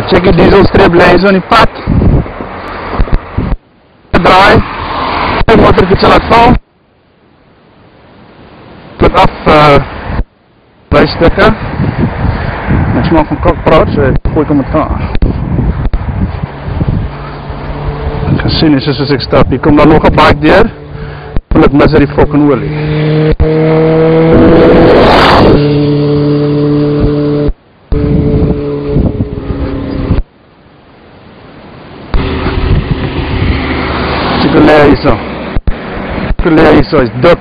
check die dieselstreep lijn zo in die pad. Draai. Die motorfiets laat val. Put af bijstukken. Ik smaak van kokpraat, so ik gooi commentaar. Ik ga zien is as ek stap. Hier kom daar nog 'n bike deur. Wil ek mis die fucking olie. Chicolé hierso is dik.